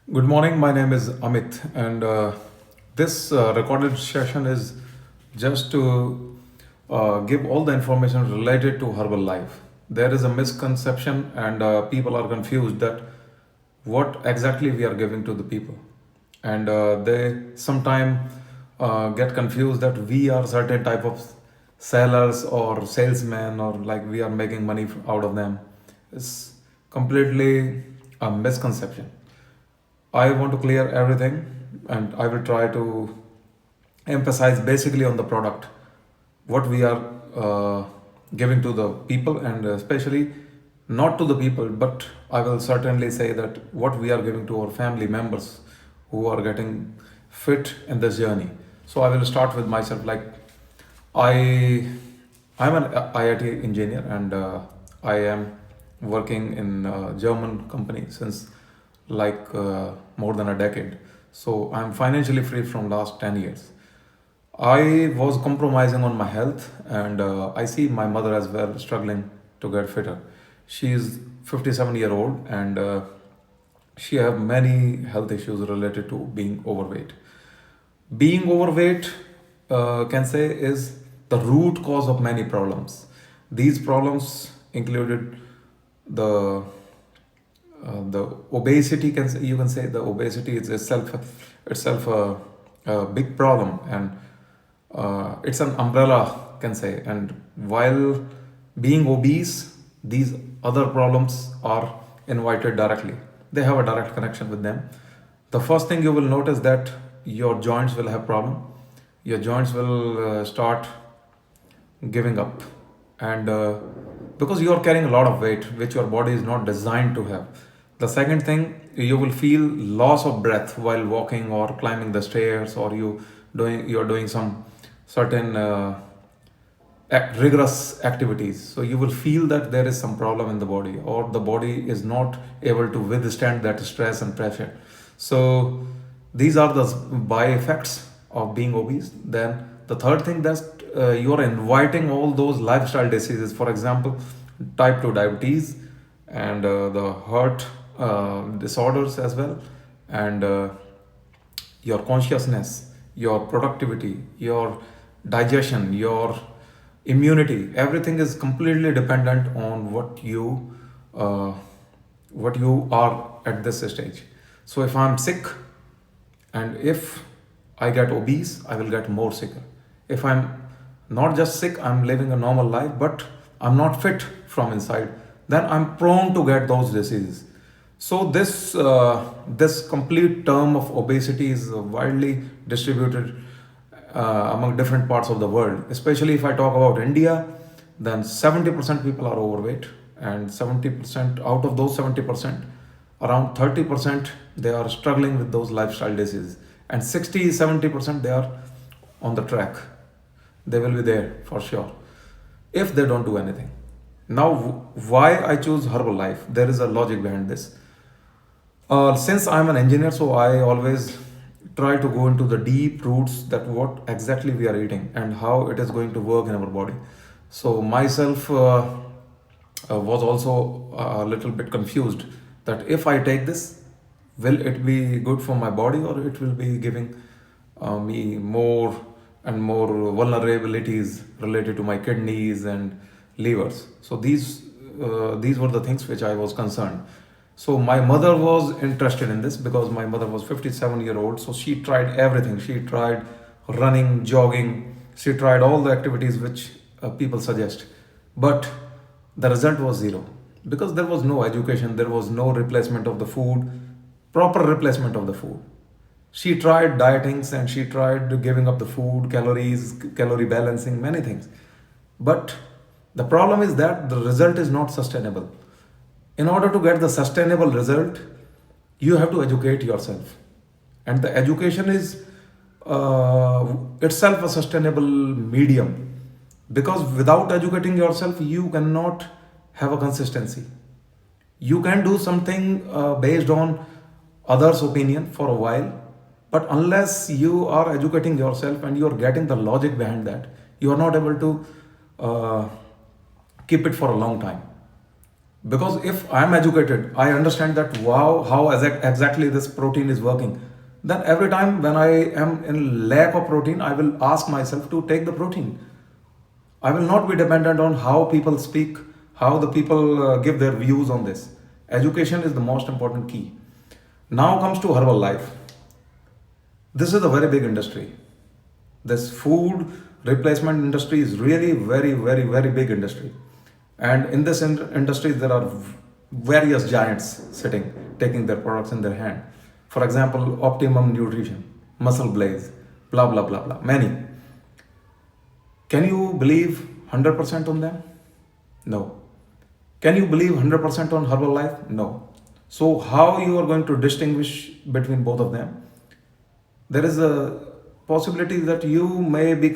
Good morning. My name is Amit, and this recorded session is just to give all the information related to Herbalife. There is a misconception, and people are confused that what exactly we are giving to the people, and they sometimes get confused that we are certain type of sellers or salesmen, or like we are making money out of them. It's completely a misconception. I want to clear everything, and I will try to emphasize basically on the product, what we are giving to the people, and especially not to the people, but I will certainly say that what we are giving to our family members who are getting fit in this journey. So I will start with myself. Like I, I'm an IIT engineer, and I am working in a German company since more than a decade. So I'm financially free from last 10 years. I was compromising on my health, and I see my mother as well struggling to get fitter. She is 57-year old, and she have many health issues related to being overweight. Being overweight, can say, is the root cause of many problems. These problems included the the obesity. You can say the obesity is itself a big problem, and it's an umbrella, can say. And while being obese, these other problems are invited directly. They have a direct connection with them. The first thing you will notice that your joints will have problem. Your joints will start giving up, and because you are carrying a lot of weight which your body is not designed to have. The second thing, you will feel loss of breath while walking or climbing the stairs, or you're doing some certain rigorous activities. So you will feel that there is some problem in the body, or the body is not able to withstand that stress and pressure. So these are the by effects of being obese. Then the third thing, that you are inviting all those lifestyle diseases, for example type 2 diabetes, and the heart disorders as well, and your consciousness, your productivity, your digestion, your immunity, everything is completely dependent on uh, what you are at this stage. So if I'm sick, and if I get obese, I will get more sicker. If I'm not just sick, I'm living a normal life, but I'm not fit from inside, then I'm prone to get those diseases. So this complete term of obesity is widely distributed among different parts of the world. Especially if I talk about India, then 70% people are overweight, and 70% out of those 70%, around 30% they are struggling with those lifestyle diseases, and 60-70% they are on the track. They will be there for sure if they don't do anything. Now, why I choose Herbalife? There is a logic behind this. Since I'm an engineer, so I always try to go into the deep roots, that what exactly we are eating and how it is going to work in our body. So myself was also a little bit confused that if I take this, will it be good for my body, or it will be giving me more and more vulnerabilities related to my kidneys and livers. So these were the things which I was concerned. So my mother was interested in this because my mother was 57-year old. So she tried everything. She tried running, jogging. She tried all the activities which people suggest. But the result was zero, because there was no education, there was no replacement of the food, proper replacement of the food. She tried dietings, and she tried giving up the food, calories, calorie balancing, many things. But the problem is that the result is not sustainable. In order to get the sustainable result, you have to educate yourself. And the education is itself a sustainable medium. Because without educating yourself, you cannot have a consistency. You can do something based on others' opinion for a while, but unless you are educating yourself and you are getting the logic behind that, you are not able to uh, keep it for a long time. Because if I'm educated, I understand that wow, how exactly this protein is working. Then every time when I am in lack of protein, I will ask myself to take the protein. I will not be dependent on how people speak, how the people give their views on this. Education is the most important key. Now comes to herbal life. This is a very big industry. This food replacement industry is really very, very, very big industry. And in this industry, there are various giants sitting, taking their products in their hand. For example, Optimum Nutrition, Muscle Blaze, blah, blah, blah, blah, many. Can you believe 100% on them? No. Can you believe 100% on Herbalife? No. So how you are going to distinguish between both of them? There is a possibility that you may be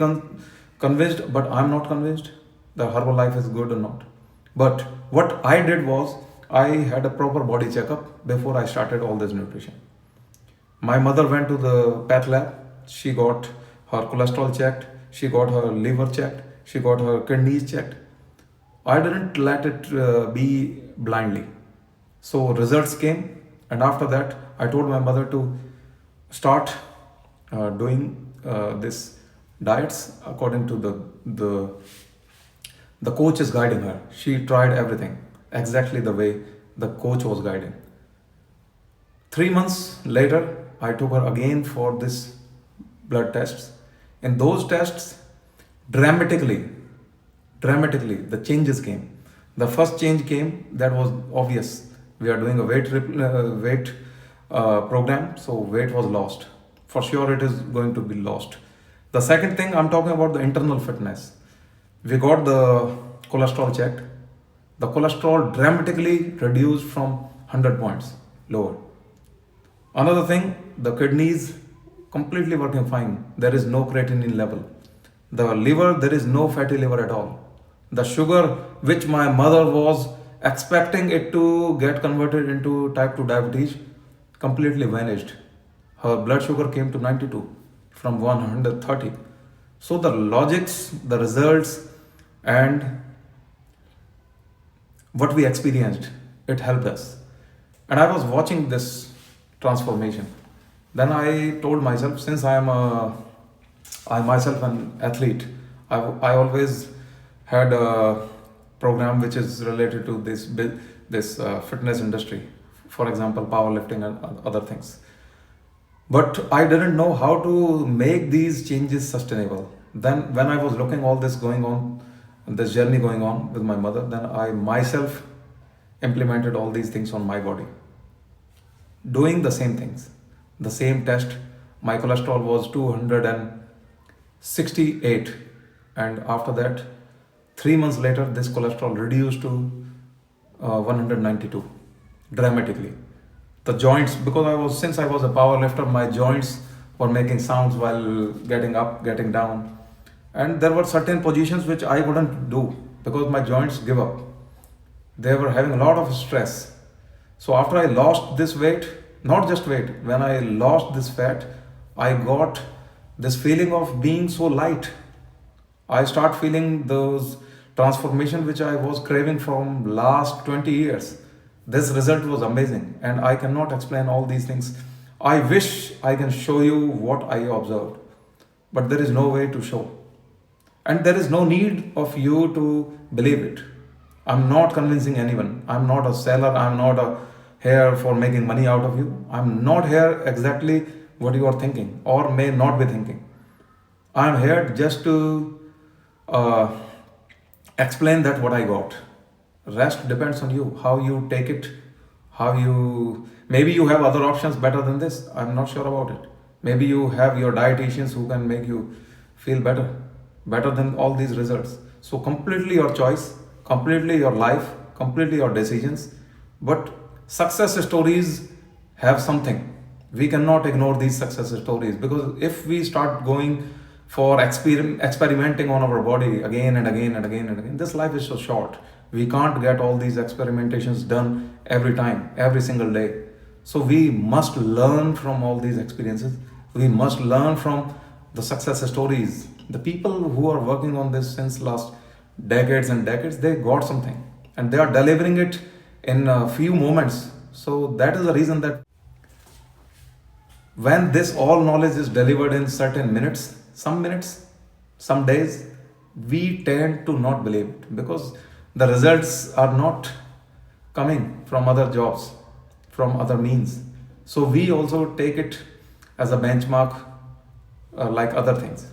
convinced, but I'm not convinced that Herbalife is good or not. But what I did was I had a proper body checkup before I started all this nutrition. My mother went to the path lab. She got her cholesterol checked. She got her liver checked. She got her kidneys checked. I didn't let it be blindly. So results came, and after that, I told my mother to start doing this diets according to the coach is guiding her. She tried everything exactly the way the coach was guiding. 3 months later, I took her again for this blood tests. In those tests, dramatically, the changes came. The first change came that was obvious. We are doing a weight program, so weight was lost. For sure, it is going to be lost. The second thing, I'm talking about the internal fitness. We got the cholesterol checked. The cholesterol dramatically reduced from 100 points lower. Another thing, the kidneys completely working fine. There is no creatinine level. The liver, there is no fatty liver at all. The sugar, which my mother was expecting it to get converted into type 2 diabetes, completely vanished. Her blood sugar came to 92 from 130. So the logics, the results, and what we experienced, it helped us. And I was watching this transformation. Then I told myself, since I myself an athlete, I always had a program which is related to this fitness industry. For example, powerlifting and other things. But I didn't know how to make these changes sustainable. Then when I was looking all this going on, this journey going on with my mother, then I myself implemented all these things on my body. Doing the same things, the same test. My cholesterol was 268, and after that, 3 months later, this cholesterol reduced to 192 dramatically. The joints, because since I was a power lifter, my joints were making sounds while getting up, getting down, and there were certain positions which I couldn't do because my joints give up. They were having a lot of stress. So after I lost this weight, not just weight, when I lost this fat, I got this feeling of being so light. I start feeling those transformation which I was craving from last 20 years. This result was amazing, and I cannot explain all these things. I wish I can show you what I observed, but there is no way to show. And there is no need of you to believe it. I'm not convincing anyone. I'm not a seller. I'm not here for making money out of you. I'm not here exactly what you are thinking or may not be thinking. I'm here just to explain that what I got. Rest depends on you, how you take it, maybe you have other options better than this. I'm not sure about it. Maybe you have your dietitians who can make you feel better than all these results. So completely your choice, completely your life, completely your decisions. But success stories have something. We cannot ignore these success stories, because if we start going for experimenting on our body again and again and again and again, this life is so short. We can't get all these experimentations done every time, every single day. So we must learn from all these experiences. We must learn from the success stories. The people who are working on this since last decades and decades, they got something, and they are delivering it in a few moments. So that is the reason that when this all knowledge is delivered in certain minutes, some days, we tend to not believe it because the results are not coming from other jobs, from other means. So we also take it as a benchmark, like other things.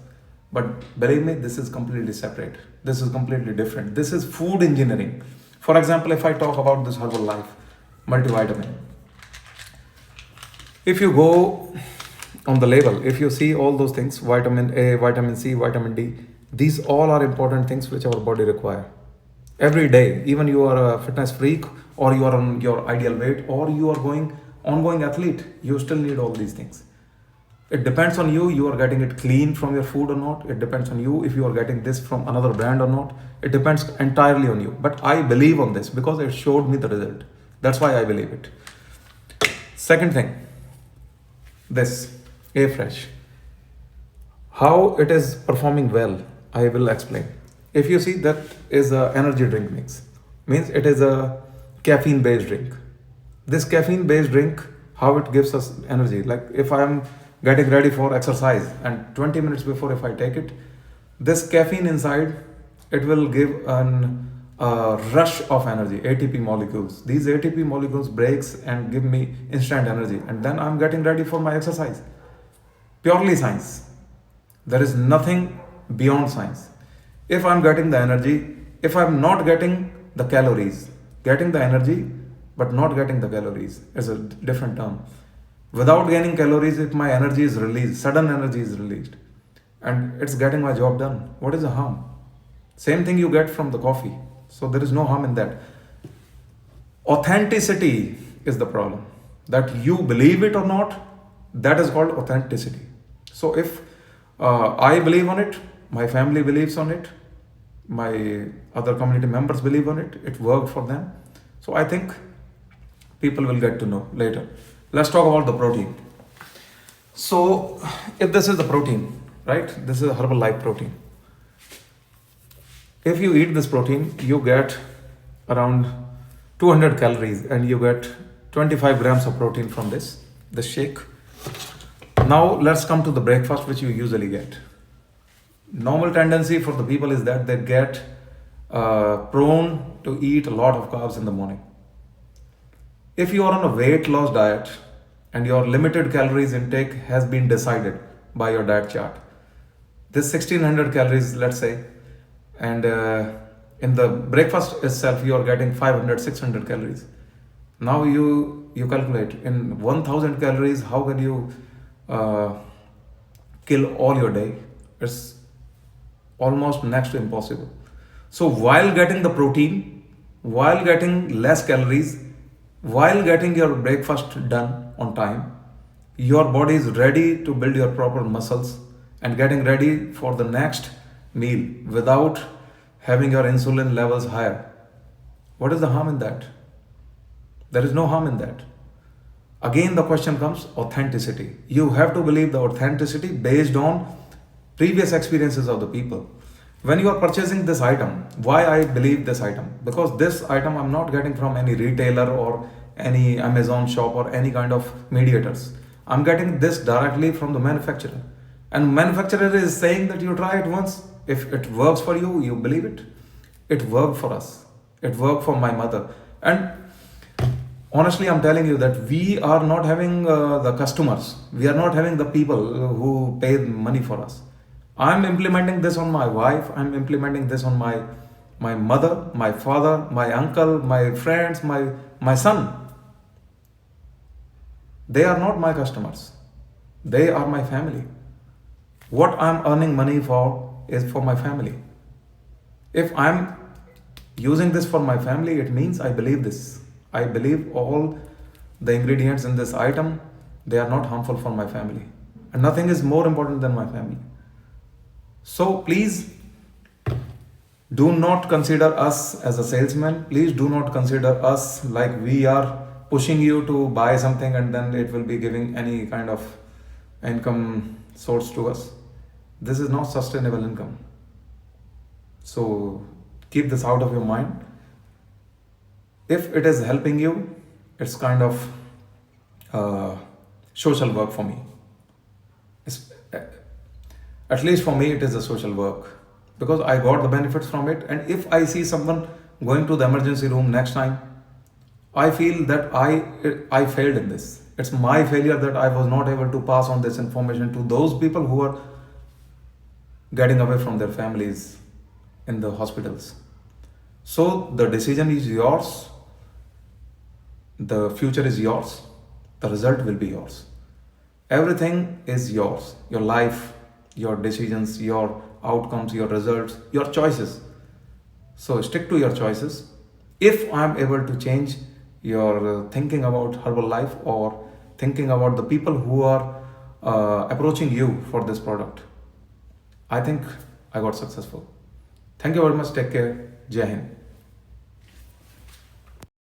But believe me, this is completely separate. This is completely different. This is food engineering. For example, if I talk about this Herbalife multivitamin, if you go on the label, if you see all those things, vitamin A, vitamin C, vitamin D, these all are important things which our body require every day. Even you are a fitness freak, or you are on your ideal weight, or you are going ongoing athlete, you still need all these things. It depends on you, you are getting it clean from your food or not. It depends on you if you are getting this from another brand or not. It depends entirely on you. But I believe on this because it showed me the result. That's why I believe it. Second thing, this A Fresh. How it is performing well, I will explain. If you see, that is a energy drink mix. Means it is a caffeine based drink. This caffeine based drink, how it gives us energy. Like if I am getting ready for exercise and 20 minutes before if I take it, this caffeine inside, it will give an rush of energy, ATP molecules. These ATP molecules breaks and give me instant energy, and then I'm getting ready for my exercise. Purely science. There is nothing beyond science. If I'm getting the energy, if I'm not getting the calories, getting the energy but not getting the calories is a different term. Without gaining calories, if my energy is released, sudden energy is released, and it's getting my job done, what is the harm? Same thing you get from the coffee. So there is no harm in that. Authenticity is the problem. That you believe it or not, that is called authenticity. So if I believe on it, my family believes on it, my other community members believe on it, it worked for them. So I think people will get to know later. Let's talk about the protein. So if this is the protein, right? This is a Herbalife protein. If you eat this protein, you get around 200 calories and you get 25 grams of protein from this shake. Now let's come to the breakfast which you usually get. Normal tendency for the people is that they get prone to eat a lot of carbs in the morning. If you are on a weight loss diet and your limited calories intake has been decided by your diet chart, this 1600 calories, let's say, and in the breakfast itself you are getting 500 600 calories. Now you calculate in 1000 calories, how can you kill all your day? It's almost next to impossible. So while getting the protein, while getting less calories, while getting your breakfast done on time, your body is ready to build your proper muscles and getting ready for the next meal without having your insulin levels higher. What is the harm in that? There is no harm in that. Again, the question comes authenticity. You have to believe the authenticity based on previous experiences of the people. When you are purchasing this item, why I believe this item? Because this item I'm not getting from any retailer or any Amazon shop or any kind of mediators. I'm getting this directly from the manufacturer. And manufacturer is saying that you try it once. If it works for you, you believe it. It worked for us. It worked for my mother. And honestly, I'm telling you that we are not having the customers. We are not having the people who pay money for us. I'm implementing this on my wife. I'm implementing this on my mother, my father, my uncle, my friends, my son. They are not my customers. They are my family. What I'm earning money for is for my family. If I'm using this for my family, it means I believe this. I believe all the ingredients in this item, they are not harmful for my family. And nothing is more important than my family. So please do not consider us as a salesman. Please do not consider us like we are pushing you to buy something and then it will be giving any kind of income source to us. This is not sustainable income. So keep this out of your mind. If it is helping you, it's kind of uh, social work for me. It's, at least for me, it is a social work because I got the benefits from it. And if I see someone going to the emergency room next time, I feel that I failed in this. It's my failure that I was not able to pass on this information to those people who are getting away from their families in the hospitals. So the decision is yours, the future is yours, the result will be yours. Everything is yours. Your life, your decisions, your outcomes, your results, your choices. So stick to your choices. If I am able to change your thinking about Herbalife or thinking about the people who are approaching you for this product, I think I got successful. Thank you very much. Take care. Jai Hind.